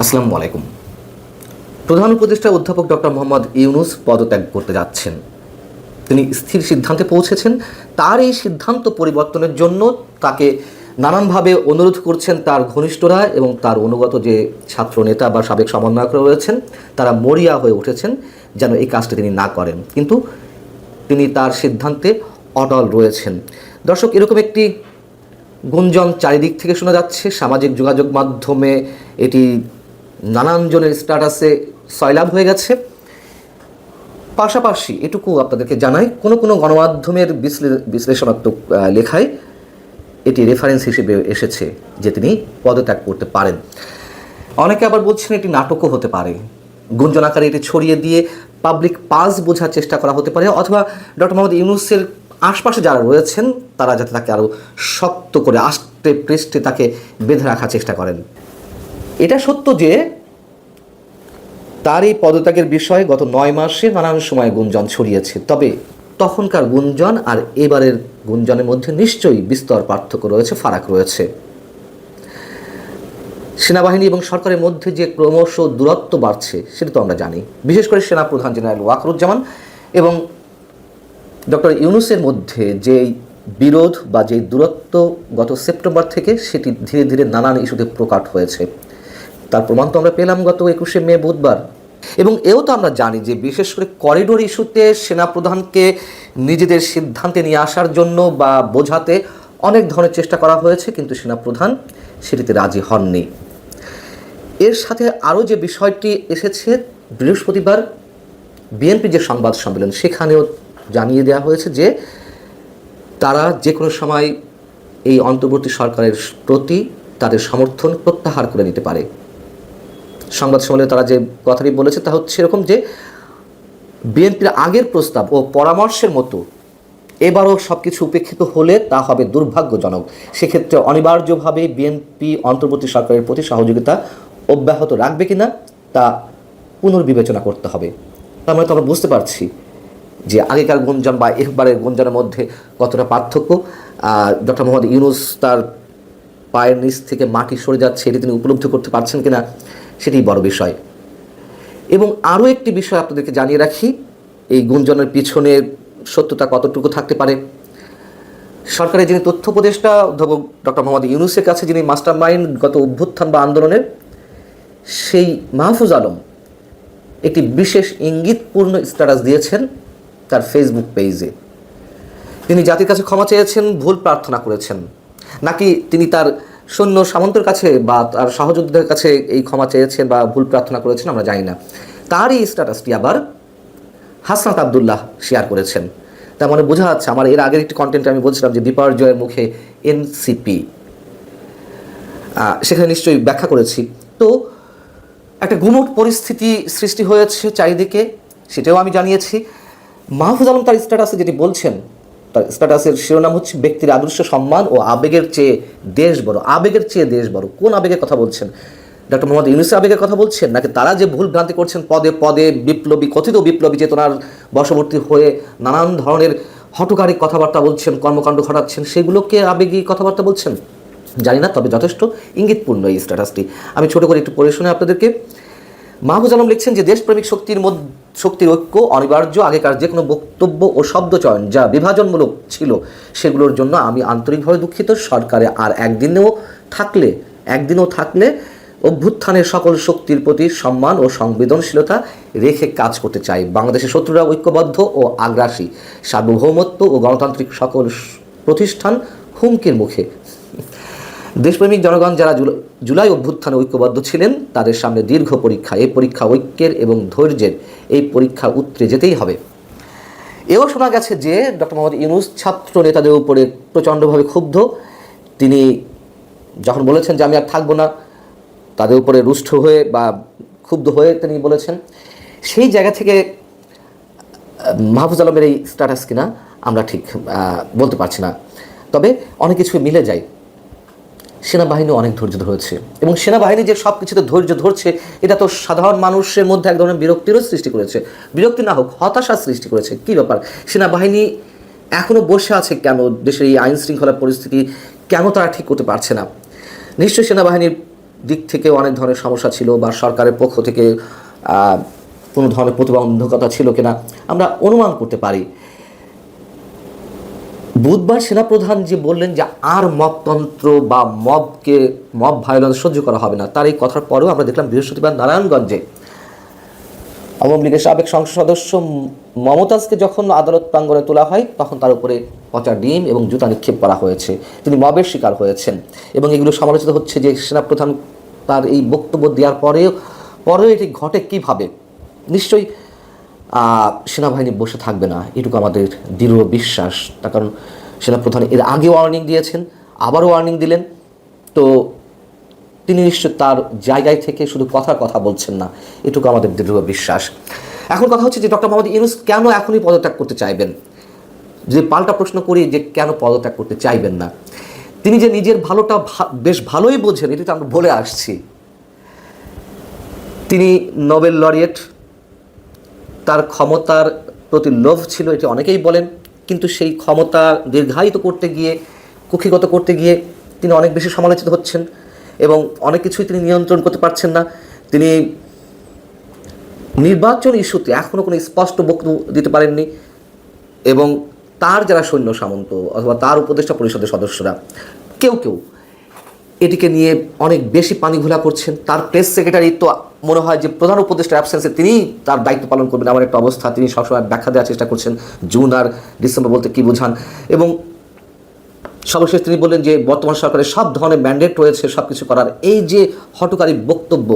আসসালামু আলাইকুম। প্রধান উপদেষ্টা অধ্যাপক ডক্টর মোহাম্মদ ইউনূস পদত্যাগ করতে যাচ্ছেন। তিনি স্থির সিদ্ধান্তে পৌঁছেছেন। তার এই সিদ্ধান্ত পরিবর্তনের জন্য তাকে নানানভাবে অনুরোধ করছেন তার ঘনিষ্ঠরা এবং তার অনুগত যে ছাত্র নেতা বা সাবেক সমন্বয়ক রয়েছেন, তারা মরিয়া হয়ে উঠেছেন যেন এই কাজটি তিনি না করেন। কিন্তু তিনি তার সিদ্ধান্তে অটল রয়েছেন। দর্শক, এরকম একটি গুঞ্জন চারিদিক থেকে শোনা যাচ্ছে। সামাজিক যোগাযোগ মাধ্যমে এটি নানান জনের স্ট্যাটাসে সয়লাভ হয়ে গেছে। পাশাপাশি এটুকু আপনাদেরকে জানাই, কোনো কোনো গণমাধ্যমের বিশ্লেষণাত্মক লেখায় এটি রেফারেন্স হিসেবে এসেছে যে তিনি পদত্যাগ করতে পারেন। অনেকে আবার বলছেন এটি নাটকও হতে পারে, গুঞ্জন আকারে এটি ছড়িয়ে দিয়ে পাবলিক পাস বোঝার চেষ্টা করা হতে পারে, অথবা ডক্টর মোহাম্মদ ইউনূসের আশপাশে যারা রয়েছেন তারা যাতে তাকে আরও শক্ত করে আষ্টে পৃষ্ঠে তাকে বেঁধে রাখার চেষ্টা করেন। এটা সত্য যে তার এই পদত্যাগের বিষয়ে গত 9 মাসে নানান সময় গুঞ্জন ছড়িয়েছে। তবে তখনকার গুঞ্জন আর এবারের গুঞ্জনের মধ্যে নিশ্চয়ই বিস্তর পার্থক্য রয়েছে, ফারাক রয়েছে। সেনাবাহিনী এবং সরকারের মধ্যে যে ক্রমশ দূরত্ব বাড়ছে সেটা তো আমরা জানি। বিশেষ করে সেনাপ্রধান জেনারেল ওয়াকারুজ্জামান এবং ডক্টর ইউনূসের মধ্যে যে বিরোধ বা যে দূরত্ব গত সেপ্টেম্বর থেকে সেটি ধীরে ধীরে নানান ইস্যুতে প্রকাট হয়েছে। তার প্রমাণ তো আমরা পেলাম গত 21শে মে বুধবার। এবং এও তো আমরা জানি যে বিশেষ করে করিডোর ইস্যুতে সেনাপ্রধানকে নিজেদের সিদ্ধান্তে নিয়ে আসার জন্য বা বোঝাতে অনেক ধরনের চেষ্টা করা হয়েছে, কিন্তু সেনাপ্রধান সেটিতে রাজি হননি। এর সাথে আরও যে বিষয়টি এসেছে, বৃহস্পতিবার বিএনপি যে সংবাদ সম্মেলন সেখানেও জানিয়ে দেওয়া হয়েছে যে তারা যে কোনো সময় এই অন্তর্বর্তী সরকারের প্রতি তাদের সমর্থন প্রত্যাহার করে নিতে পারে। সংবাদ সম্মেলনে তারা যে কথাটি বলেছে তা হচ্ছে এরকম যে বিএনপির আগের প্রস্তাব ও পরামর্শের মতো এবারও সব কিছু উপেক্ষিত হলে তা হবে দুর্ভাগ্যজনক। সেক্ষেত্রে অনিবার্যভাবে বিএনপি অন্তর্বর্তী সরকারের প্রতি সহযোগিতা অব্যাহত রাখবে কিনা তা পুনর্বিবেচনা করতে হবে। তার মানে তো আমরা বুঝতে পারছি যে আগেকার গুঞ্জন বা এবারের গুঞ্জনের মধ্যে কতটা পার্থক্য। ডক্টর মোহাম্মদ ইউনূস তার পায়ের নিচ থেকে মাটি সরে যাচ্ছে এটি তিনি উপলব্ধি করতে পারছেন কিনা সেটি বড় বিষয়। এবং আরও একটি বিষয় আপনাদেরকে জানিয়ে রাখি, এই গুঞ্জনের পিছনে সত্যতা কতটুকু থাকতে পারে। সরকারের যিনি তথ্য উপদেষ্টা অধ্যাপক ডক্টর মোহাম্মদ ইউনূসের কাছে যিনি মাস্টার মাইন্ড গত অভ্যুত্থান বা আন্দোলনের, সেই মাহফুজ আলম একটি বিশেষ ইঙ্গিতপূর্ণ স্ট্যাটাস দিয়েছেন তার ফেসবুক পেজে। তিনি জাতির কাছে ক্ষমা চেয়েছেন, ভুল প্রার্থনা করেছেন, নাকি তিনি তার সৈন্য সামন্তের কাছে বা তার সহযোদ্ধাদের কাছে এই ক্ষমা চেয়েছেন বা ভুল প্রার্থনা করেছেন আমরা জানি না। তার এই স্ট্যাটাসটি আবার হাসনাত আবদুল্লাহ শেয়ার করেছেন। তার মানে বোঝা যাচ্ছে, আমার এর আগের একটি কন্টেন্টে আমি বলছিলাম যে বিপর্যয়ের মুখে এনসিপি, সেখানে নিশ্চয়ই ব্যাখ্যা করেছি। তো একটা গুমট পরিস্থিতি সৃষ্টি হয়েছে চারিদিকে, সেটাও আমি জানিয়েছি। মাহফুজ আলম তার স্ট্যাটাসে যেটি বলছেন, তার স্ট্যাটাসের শিরোনাম হচ্ছে ব্যক্তির আদর্শ সম্মান ও আবেগের চেয়ে দেশ বড়। আবেগের চেয়ে দেশ বড়, কোন আবেগের কথা বলছেন? ডক্টর মোহাম্মদ ইউনূসের আবেগের কথা বলছেন, নাকি তারা যে ভুল ভ্রান্তি করছেন পদে পদে বিপ্লবী, কথিত বিপ্লবী চেতনার বশবর্তী হয়ে নানান ধরনের হঠকারী কথাবার্তা বলছেন, কর্মকাণ্ড ঘটাচ্ছেন, সেগুলোকে আবেগী কথাবার্তা বলছেন জানি না। তবে যথেষ্ট ইঙ্গিতপূর্ণ এই স্ট্যাটাসটি। আমি ছোট করে একটু পড়ে শুনে আপনাদেরকে। মাহফুজ আলম লিখছেন যে দেশপ্রেমিক শক্তির ঐক্য অনিবার্য। আগেকার যে কোনো বক্তব্য ও শব্দচয়ন যা বিভাজনমূলক ছিল সেগুলোর জন্য আমি আন্তরিকভাবে দুঃখিত। সরকারে আর একদিনও থাকলে অভ্যুত্থানের সকল শক্তির প্রতি সম্মান ও সংবেদনশীলতা রেখে কাজ করতে চাই। বাংলাদেশের শত্রুরা ঐক্যবদ্ধ ও আগ্রাসী, সার্বভৌমত্ব ও গণতান্ত্রিক সকল প্রতিষ্ঠান হুমকির মুখে। দেশপ্রেমিক জনগণ যারা জুলাই অভ্যুত্থানে ঐক্যবদ্ধ ছিলেন তাদের সামনে দীর্ঘ পরীক্ষা। এই পরীক্ষা ঐক্যের এবং ধৈর্যের, এই পরীক্ষা উতরে যেতেই হবে। এও শোনা গেছে যে ডক্টর মোহাম্মদ ইউনূস ছাত্র নেতাদের উপরে প্রচণ্ডভাবে ক্ষুব্ধ। তিনি যখন বলেছেন যে আমি আর থাকবো না, তাদের উপরে রুষ্ট হয়ে বা ক্ষুব্ধ হয়ে তিনি বলেছেন, সেই জায়গা থেকে মাহফুজ আলমের এই স্ট্যাটাস কিনা আমরা ঠিক বলতে পারছি না। তবে অনেক কিছু মিলে যায়। সেনাবাহিনী অনেক ধৈর্য ধরেছে এবং সেনাবাহিনী যে সব কিছুতে ধৈর্য ধরছে এটা তো সাধারণ মানুষের মধ্যে এক ধরনের বিরক্তিরও সৃষ্টি করেছে। বিরক্তি না হোক, হতাশার সৃষ্টি করেছে। কী ব্যাপার, সেনাবাহিনী এখনও বসে আছে কেন? দেশের এই আইন শৃঙ্খলা পরিস্থিতি কেন তারা ঠিক করতে পারছে না? নিশ্চয়ই সেনাবাহিনীর দিক থেকে অনেক ধরনের সমস্যা ছিল বা সরকারের পক্ষ থেকে কোনো ধরনের প্রতিবন্ধকতা ছিল কিনা আমরা অনুমান করতে পারি। বুধবার সেনাপ্রধান যে বললেন যে আর মবতন্ত্র বা মব ভায়োলেন্স সহ্য করা হবে না, তার এই কথার পরেও আমরা দেখলাম বৃহস্পতিবার নারায়ণগঞ্জে আওয়ামী লীগের সাবেক সংসদ সদস্য মমতাজকে যখন আদালত প্রাঙ্গণে তোলা হয় তখন তার উপরে পচা ডিম এবং জুতা নিক্ষেপ করা হয়েছে। তিনি শিকার হয়েছেন এবং এগুলো সমালোচিত হচ্ছে যে সেনাপ্রধান তার এই বক্তব্য দেওয়ার পরেও এটি ঘটে কিভাবে। নিশ্চয়ই সেনাবাহিনী বসে থাকবে না, এটুকু আমাদের দৃঢ় বিশ্বাস। তার কারণ সেনাপ্রধান এর আগে ওয়ার্নিং দিয়েছেন, আবারও ওয়ার্নিং দিলেন, তো তিনি নিশ্চয় তার জায়গায় থেকে শুধু কথা বলছেন না, এটুকু আমাদের দৃঢ় বিশ্বাস। এখন কথা হচ্ছে যে ডক্টর মোহাম্মদ ইউনূস কেন এখনই পদত্যাগ করতে চাইবেন। যে পাল্টা প্রশ্ন করি যে কেন পদত্যাগ করতে চাইবেন না, তিনি যে নিজের ভালোটা বেশ ভালোই বোঝেন, এটি তো আমরা বলে আসছি। তিনি নোবেল লরিয়েট, তার ক্ষমতার প্রতি লোভ ছিল, এটি অনেকেই বলেন, কিন্তু সেই ক্ষমতা দীর্ঘায়িত করতে গিয়ে, কুক্ষিগত করতে গিয়ে তিনি অনেক বেশি সমালোচিত হচ্ছেন এবং অনেক কিছুই তিনি নিয়ন্ত্রণ করতে পারছেন না। তিনি নির্বাচন ইস্যুতে এখনও কোনো স্পষ্ট বক্তব্য দিতে পারেননি এবং তার যারা সৈন্য সামন্ত অথবা তার উপদেষ্টা পরিষদের সদস্যরা কেউ এটিকে নিয়ে অনেক বেশি পানি ঘোলা করছেন। তার প্রেস সেক্রেটারি তো মনে হয় যে প্রধান উপদেষ্টার অ্যাবসেন্সে তিনি তার দায়িত্ব পালন করবেন এমন একটা অবস্থা, তিনি সবসময় ব্যাখ্যা দেওয়ার চেষ্টা করছেন জুন আর ডিসেম্বর বলতে কী বোঝান। এবং সর্বশেষ তিনি বললেন যে বর্তমান সরকারের সব ধরনের ম্যান্ডেট রয়েছে সব কিছু করার। এই যে হঠকারী বক্তব্য,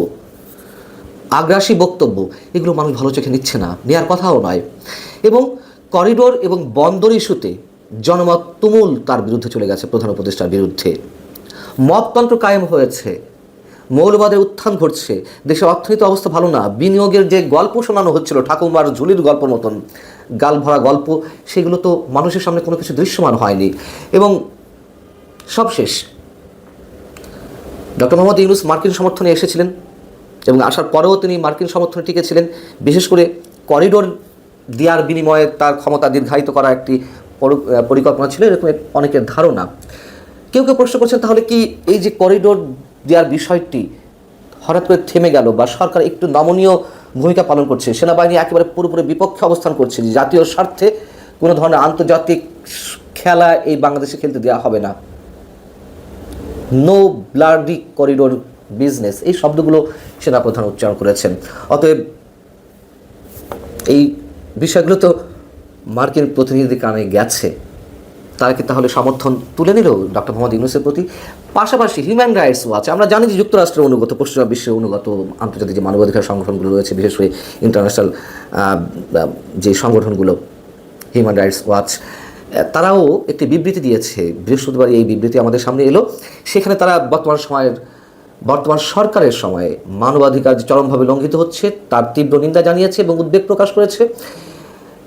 আগ্রাসী বক্তব্য, এগুলো মানুষ ভালো চোখে নিচ্ছে না, নেওয়ার কথাও নয়। এবং করিডোর এবং বন্দর ইস্যুতে জনমত তুমুল তার বিরুদ্ধে চলে গেছে, প্রধান উপদেষ্টার বিরুদ্ধে। মবতন্ত্র কায়েম হয়েছে, মৌলবাদের উত্থান ঘটছে, দেশের অর্থনৈতিক অবস্থা ভালো না, বিনিয়োগের যে গল্প শোনানো হচ্ছিল ঠাকুমার ঝুলির গল্প মতন গাল ভরা গল্প, সেগুলো তো মানুষের সামনে কোনো কিছু দৃশ্যমান হয়নি। এবং সবশেষ ডক্টর মোহাম্মদ ইউনূস মার্কিন সমর্থনে এসেছিলেন এবং আসার পরেও তিনি মার্কিন সমর্থনে টিকেছিলেন, বিশেষ করে করিডোর দেওয়ার বিনিময়ে তার ক্ষমতা দীর্ঘায়িত করা একটি পরিকল্পনা ছিল, এরকম অনেকের ধারণা। কেউ প্রশ্ন করছেন তাহলে কি এই যে করিডোর দেওয়ার বিষয়টি হঠাৎ করে থেমে গেল বা সরকার একটু নমনীয় ভূমিকা পালন করছে, সেনাবাহিনী একেবারে পুরোপুরি বিপক্ষে অবস্থান করছে, জাতীয় স্বার্থে কোনো ধরনের আন্তর্জাতিক খেলা এই বাংলাদেশে খেলতে দেওয়া হবে না, নো ব্লাডি করিডোর বিজনেস, এই শব্দগুলো সেনাপ্রধান উচ্চারণ করেছেন। অতএব এই বিষয়গুলো তো মার্কিন প্রতিনিধিদের কানে গেছে, তারা কি তাহলে সমর্থন তুলে নিল ডক্টর মোহাম্মদ ইউনূসের প্রতি? পাশাপাশি হিউম্যান রাইটস ওয়াচ, আমরা জানি যে যুক্তরাষ্ট্রের অনুগত, পশ্চিমা বিশ্বের অনুগত আন্তর্জাতিক যে মানবাধিকার সংগঠনগুলো রয়েছে, বিশেষ করে ইন্টারন্যাশনাল যে সংগঠনগুলো, হিউম্যান রাইটস ওয়াচ, তারাও একটি বিবৃতি দিয়েছে বৃহস্পতিবার। এই বিবৃতি আমাদের সামনে এলো। সেখানে তারা বর্তমান সরকারের সময়ে মানবাধিকার যে চরমভাবে লঙ্ঘিত হচ্ছে তার তীব্র নিন্দা জানিয়েছে এবং উদ্বেগ প্রকাশ করেছে।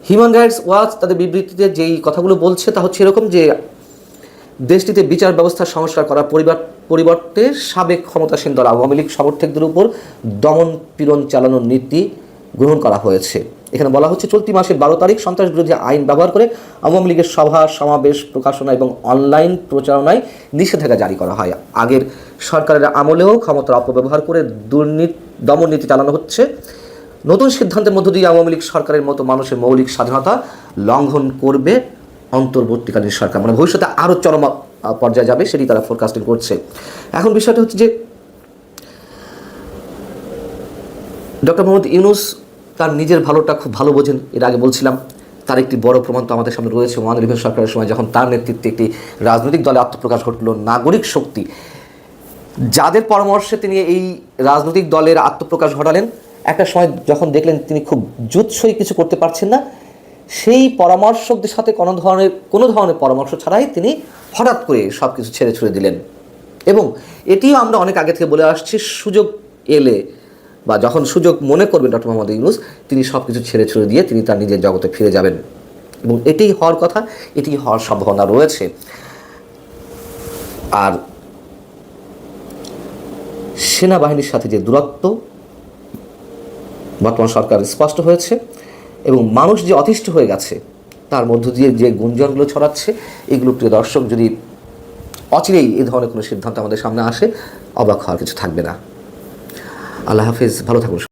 হিউম্যান রাইটস ওয়াচ তাদের বিবৃতিতে যেই কথাগুলো বলছে তা হচ্ছে এরকম যে দেশটিতে বিচার ব্যবস্থার সংস্কার করার পরিবর্তে সাবেক ক্ষমতাসীন দল আওয়ামী লীগ সমর্থকদের উপর দমন পীড়ন চালানোর নীতি গ্রহণ করা হয়েছে। এখানে বলা হচ্ছে চলতি মাসের 12 তারিখ সন্ত্রাস বিরোধী আইন ব্যবহার করে আওয়ামী লীগের সভা সমাবেশ প্রকাশনা এবং অনলাইন প্রচারণায় নিষেধাজ্ঞা জারি করা হয়। আগের সরকারের আমলেও ক্ষমতার অপব্যবহার করে দমন নীতি চালানো হচ্ছে। নতুন সিদ্ধান্তের মধ্য দিয়ে আওয়ামী লীগ সরকারের মতো মানুষের মৌলিক স্বাধীনতা লঙ্ঘন করবে অন্তর্বর্তীকালীন সরকার, মানে ভবিষ্যতে আরও চরম পর্যায়ে যাবে, সেটি তারা ফোরকাস্টিং করছে। এখন বিষয়টা হচ্ছে যে ডক্টর মোহাম্মদ ইউনূস তার নিজের ভালোটা খুব ভালো বোঝেন, এর আগে বলছিলাম। তার একটি বড় প্রমাণ তো আমাদের সামনে রয়েছে, ওয়ান ইলেভেন সরকারের সময় যখন তার নেতৃত্বে একটি রাজনৈতিক দলে আত্মপ্রকাশ ঘটল, নাগরিক শক্তি, যাদের পরামর্শে তিনি এই রাজনৈতিক দলের আত্মপ্রকাশ ঘটালেন। একটা সময় যখন দেখলেন তিনি খুব জুৎসই কিছু করতে পারছেন না, সেই পরামর্শকদের সাথে কোনো ধরনের পরামর্শ ছাড়াই তিনি হঠাৎ করে সব কিছু ছেড়ে ছুড়ে দিলেন। এবং এটিও আমরা অনেক আগে থেকে বলে আসছি, সুযোগ এলে বা যখন সুযোগ মনে করবেন ডক্টর মোহাম্মদ ইউনূস, তিনি সব কিছু ছেড়ে ছুড়ে দিয়ে তিনি তার নিজের জগতে ফিরে যাবেন এবং এটিই হওয়ার কথা, এটি হওয়ার সম্ভাবনা রয়েছে। আর সেনাবাহিনীর সাথে যে দূরত্ব বর্তমান সরকার স্পষ্ট হয়েছে এবং মানুষ যে অতিষ্ঠ হয়ে গেছে, তার মধ্য দিয়ে যে গুঞ্জনগুলো ছড়াচ্ছে, এগুলো প্রিয় দর্শক যদি অচিরেই এই ধরনের কোনো সিদ্ধান্ত আমাদের সামনে আসে, অবাক হওয়ার কিছু থাকবে না। আল্লাহ হাফিজ, ভালো থাকুন।